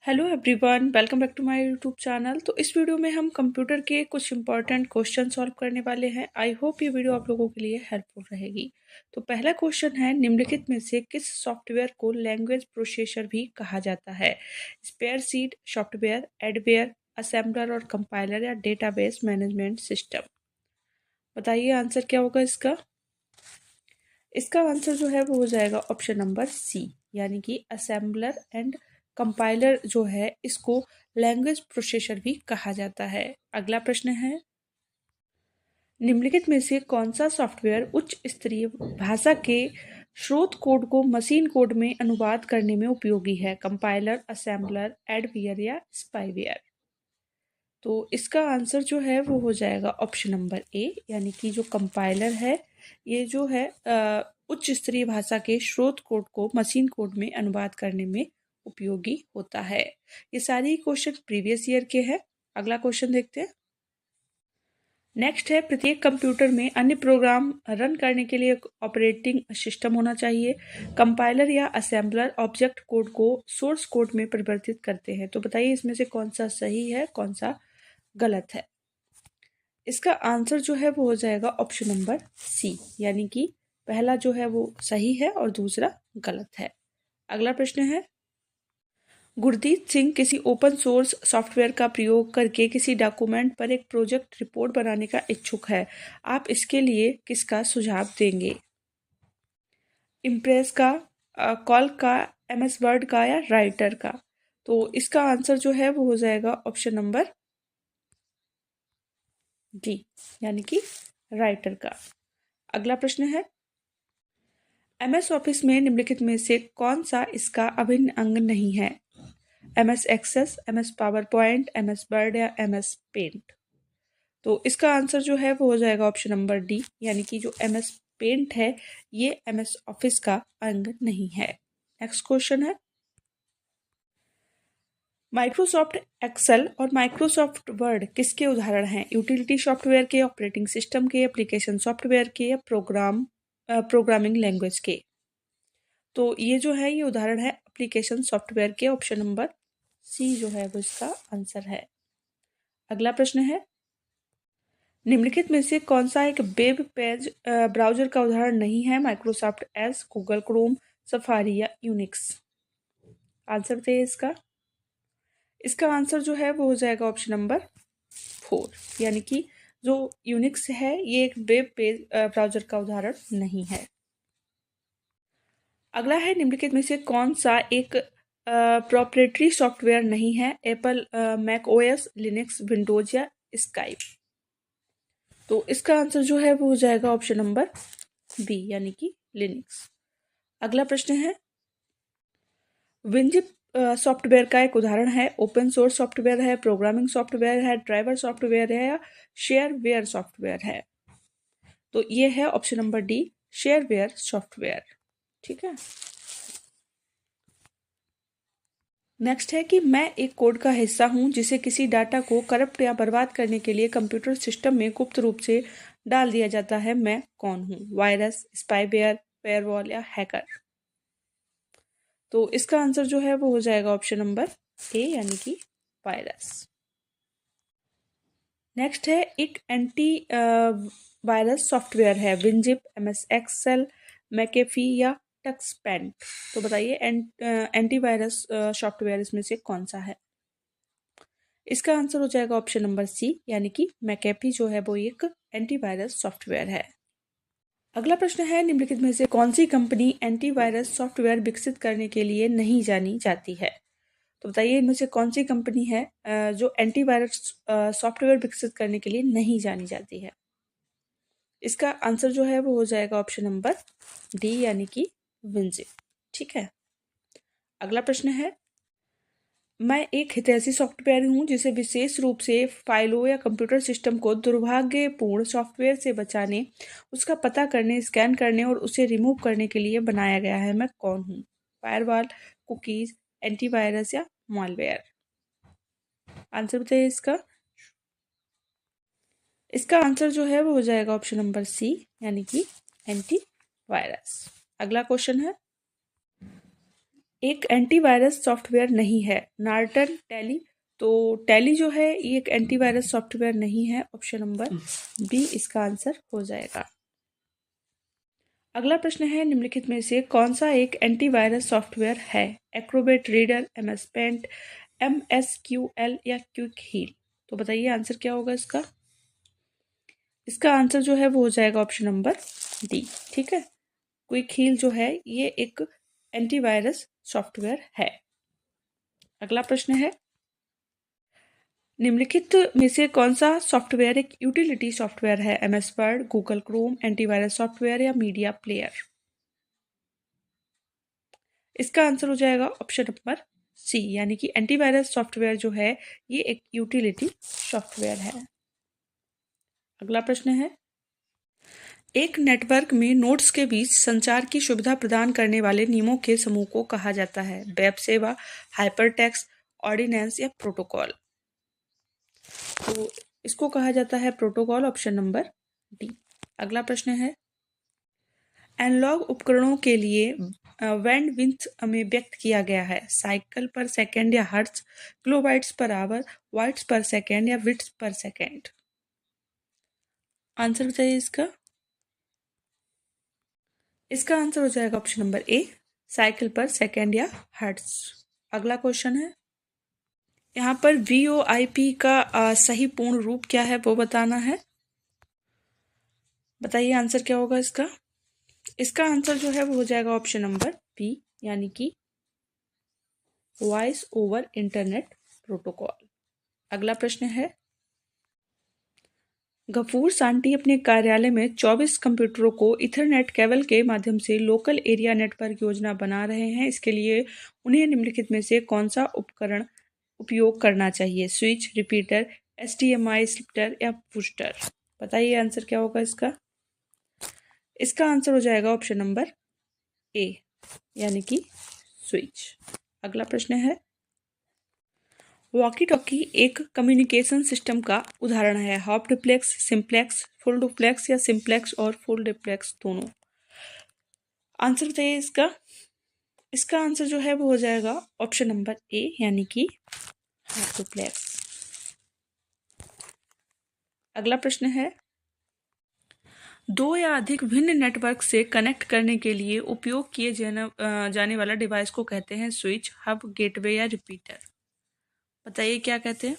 Hello everyone, welcome back to my YouTube channel. तो इस video में हम कंप्यूटर के कुछ इंपॉर्टेंट क्वेश्चन सॉल्व करने वाले हैं। आई होप ये वीडियो आप लोगों के लिए हेल्पफुल रहेगी। तो पहला क्वेश्चन है, निम्नलिखित में से किस सॉफ्टवेयर को लैंग्वेज प्रोसेसर भी कहा जाता है? Spare seed software, adware, assembler और कंपाइलर या डेटाबेस मैनेजमेंट सिस्टम? बताइए आंसर क्या होगा इसका। इसका आंसर जो है वो हो जाएगा ऑप्शन नंबर सी, यानी कि असेंबलर एंड कंपाइलर जो है इसको लैंग्वेज प्रोसेसर भी कहा जाता है। अगला प्रश्न है, निम्नलिखित में से कौन सा सॉफ्टवेयर उच्च स्तरीय भाषा के स्रोत कोड को मशीन कोड में अनुवाद करने में उपयोगी है? कंपाइलर, असेंबलर, एडवेयर या स्पाईवेयर? तो इसका आंसर जो है वो हो जाएगा ऑप्शन नंबर ए, यानी कि जो कंपाइलर है ये जो है उच्च स्तरीय भाषा के स्रोत कोड को मशीन कोड में अनुवाद करने में उपयोगी होता है। ये सारी क्वेश्चन प्रीवियस ईयर के हैं। अगला क्वेश्चन देखते हैं। नेक्स्ट है, प्रत्येक कंप्यूटर में अन्य प्रोग्राम रन करने के लिए एक ऑपरेटिंग सिस्टम होना चाहिए। कंपाइलर या असेंबलर ऑब्जेक्ट कोड को सोर्स कोड में परिवर्तित करते हैं। तो बताइए इसमें से कौन सा सही है, कौन सा गलत है। इसका आंसर जो है वो हो जाएगा ऑप्शन नंबर सी, यानी कि पहला जो है वो सही है और दूसरा गलत है। अगला प्रश्न है, गुरदीप सिंह किसी ओपन सोर्स सॉफ्टवेयर का प्रयोग करके किसी डॉक्यूमेंट पर एक प्रोजेक्ट रिपोर्ट बनाने का इच्छुक है। आप इसके लिए किसका सुझाव देंगे? इम्प्रेस का, कॉल का, एमएस वर्ड का या राइटर का? तो इसका आंसर जो है वो हो जाएगा ऑप्शन नंबर डी, यानी कि राइटर का। अगला प्रश्न है, एमएस ऑफिस में निम्नलिखित में से कौन सा इसका अभिन्न अंग नहीं है? MS Access, MS PowerPoint, MS Word या एमएस पेंट? तो इसका आंसर जो है वो हो जाएगा ऑप्शन नंबर डी, यानी कि जो एमएस पेंट है ये एमएस ऑफिस का अंग नहीं है। नेक्स्ट क्वेश्चन है, माइक्रोसॉफ्ट एक्सेल और माइक्रोसॉफ्ट वर्ड किसके उदाहरण हैं? यूटिलिटी सॉफ्टवेयर के, ऑपरेटिंग सिस्टम के, एप्लीकेशन सॉफ्टवेयर के या प्रोग्रामिंग लैंग्वेज के? तो ये जो है ये उदाहरण है एप्लीकेशन सॉफ्टवेयर के। ऑप्शन नंबर सी जो है वो इसका आंसर है। अगला प्रश्न है, निम्नलिखित में से कौन सा एक वेब पेज ब्राउजर का उदाहरण नहीं है? Microsoft Edge, Google Chrome, safari या यूनिक्स? आंसर बताइए इसका। इसका आंसर जो है वो हो जाएगा ऑप्शन नंबर 4, यानी कि जो यूनिक्स है ये एक वेब पेज ब्राउजर का उदाहरण नहीं है। अगला है, निम्नलिखित में से कौन सा एक प्रोप्राइटरी सॉफ्टवेयर नहीं है? Apple Mac OS, Linux, Windows या स्काइप? तो इसका आंसर जो है वो हो जाएगा ऑप्शन नंबर बी, यानी कि लिनक्स। अगला प्रश्न है, विंजिप सॉफ्टवेयर का एक उदाहरण है? ओपन सोर्स सॉफ्टवेयर है, प्रोग्रामिंग सॉफ्टवेयर है, ड्राइवर सॉफ्टवेयर है या शेयरवेयर सॉफ्टवेयर है? तो ये है option number D, shareware software. ठीक है। नेक्स्ट है कि मैं एक कोड का हिस्सा हूं जिसे किसी डाटा को करप्ट या बर्बाद करने के लिए कंप्यूटर सिस्टम में गुप्त रूप से डाल दिया जाता है। मैं कौन हूं? वायरस, स्पाईवेयर, फायरवॉल या हैकर? तो इसका आंसर जो है वो हो जाएगा ऑप्शन नंबर ए, यानी कि वायरस। नेक्स्ट है, एक एंटी वायरस सॉफ्टवेयर है? विंजिप, एमएस एक्सेल, मैकेफी या टक्सपेंट? तो बताइए एंटीवायरस सॉफ्टवेयर इसमें से कौन सा है? इसका आंसर हो जाएगा ऑप्शन नंबर सी, यानी कि मैकेफी जो है वो एक एंटीवायरस सॉफ्टवेयर है। अगला प्रश्न है, निम्नलिखित में से कौन सी कंपनी एंटीवायरस सॉफ्टवेयर विकसित करने के लिए नहीं जानी जाती है? तो बताइए इनमें से कौन सी कंपनी है जो एंटीवायरस सॉफ्टवेयर विकसित करने के लिए नहीं जानी जाती है? इसका आंसर जो है वो हो जाएगा ऑप्शन नंबर डी, यानी कि विंजिप। ठीक है। अगला प्रश्न है, मैं एक हितैषी सॉफ्टवेयर हूं जिसे विशेष रूप से फाइलों या कंप्यूटर सिस्टम को दुर्भाग्यपूर्ण सॉफ्टवेयर से बचाने, उसका पता करने, स्कैन करने और उसे रिमूव करने के लिए बनाया गया है। मैं कौन हूं? फायरवॉल, कुकीज, एंटीवायरस या मॉलवेयर? आंसर बताइए इसका। इसका आंसर जो है वो हो जाएगा ऑप्शन नंबर सी, यानी कि एंटीवायरस। अगला क्वेश्चन है, एक एंटीवायरस सॉफ्टवेयर नहीं है? Norton tally. तो टैली जो है ये एक एंटीवायरस सॉफ्टवेयर नहीं है। ऑप्शन नंबर बी इसका आंसर हो जाएगा। अगला प्रश्न है, निम्नलिखित में से कौन सा एक एंटीवायरस सॉफ्टवेयर है? Acrobat Reader, MS Paint, MSQL या क्विक हील। तो बताइए आंसर क्या होगा इसका? इसका आंसर जो है वो हो जाएगा ऑप्शन नंबर डी। ठीक है, क्विक हील जो है ये एक एंटीवायरस सॉफ्टवेयर है। अगला प्रश्न है, निम्नलिखित में से कौन सा सॉफ्टवेयर एक यूटिलिटी सॉफ्टवेयर है? MS word, Google Chrome, antivirus software या मीडिया प्लेयर। इसका आंसर हो जाएगा ऑप्शन नंबर सी, यानी कि एंटीवायरस सॉफ्टवेयर जो है ये एक यूटिलिटी सॉफ्टवेयर है। अगला प्रश्न है, एक नेटवर्क में नोड्स के बीच संचार की सुविधा प्रदान करने वाले नियमों के समूह को कहा जाता है? वेब सेवा, हाइपरटेक्स्ट, ऑर्डिनेंस या प्रोटोकॉल। तो इसको कहा जाता है प्रोटोकॉल, ऑप्शन नंबर डी। अगला प्रश्न है, एनालॉग उपकरणों के लिए बैंडविड्थ में व्यक्त किया गया है? साइकिल पर सेकंड या hertz, kilobytes per hour, bytes per second या बिट्स पर सेकंड। आंसर बताइए इसका। इसका आंसर हो जाएगा option number A, cycle per second या हर्ट्ज। अगला क्वेश्चन है, यहाँ पर VoIP का सही पूर्ण रूप क्या है वो बताना है। बताइए आंसर क्या होगा इसका। इसका आंसर जो है वो हो जाएगा ऑप्शन नंबर बी, यानी कि वॉइस ओवर इंटरनेट प्रोटोकॉल। अगला प्रश्न है, गफूर सांटी अपने कार्यालय में 24 कंप्यूटरों को इथरनेट केबल के माध्यम से लोकल एरिया नेटवर्क योजना बना रहे हैं। इसके लिए उन्हें निम्नलिखित में से कौन सा उपकरण उपयोग करना चाहिए? स्विच, रिपीटर, HDMI स्प्लिटर या बूस्टर। बताइए आंसर क्या होगा इसका। इसका आंसर हो जाएगा ऑप्शन नंबर ए, यानी कि स्विच। अगला प्रश्न है, वॉकी टॉकी एक कम्युनिकेशन सिस्टम का उदाहरण है? Half duplex, simplex, full duplex या सिंप्लेक्स और फुल डुप्लेक्स दोनों। आंसर बताइए इसका। इसका आंसर जो है वो हो जाएगा ऑप्शन नंबर ए, यानी कि हाफ डुप्लेक्स। अगला प्रश्न है, दो या अधिक भिन्न नेटवर्क से कनेक्ट करने के लिए उपयोग किए जाने वाला डिवाइस को कहते हैं स्विच, हब, गेटवे या रिपीटर। बताइए क्या कहते हैं।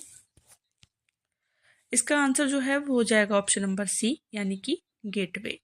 इसका आंसर जो है वो हो जाएगा ऑप्शन नंबर सी, यानी कि गेटवे।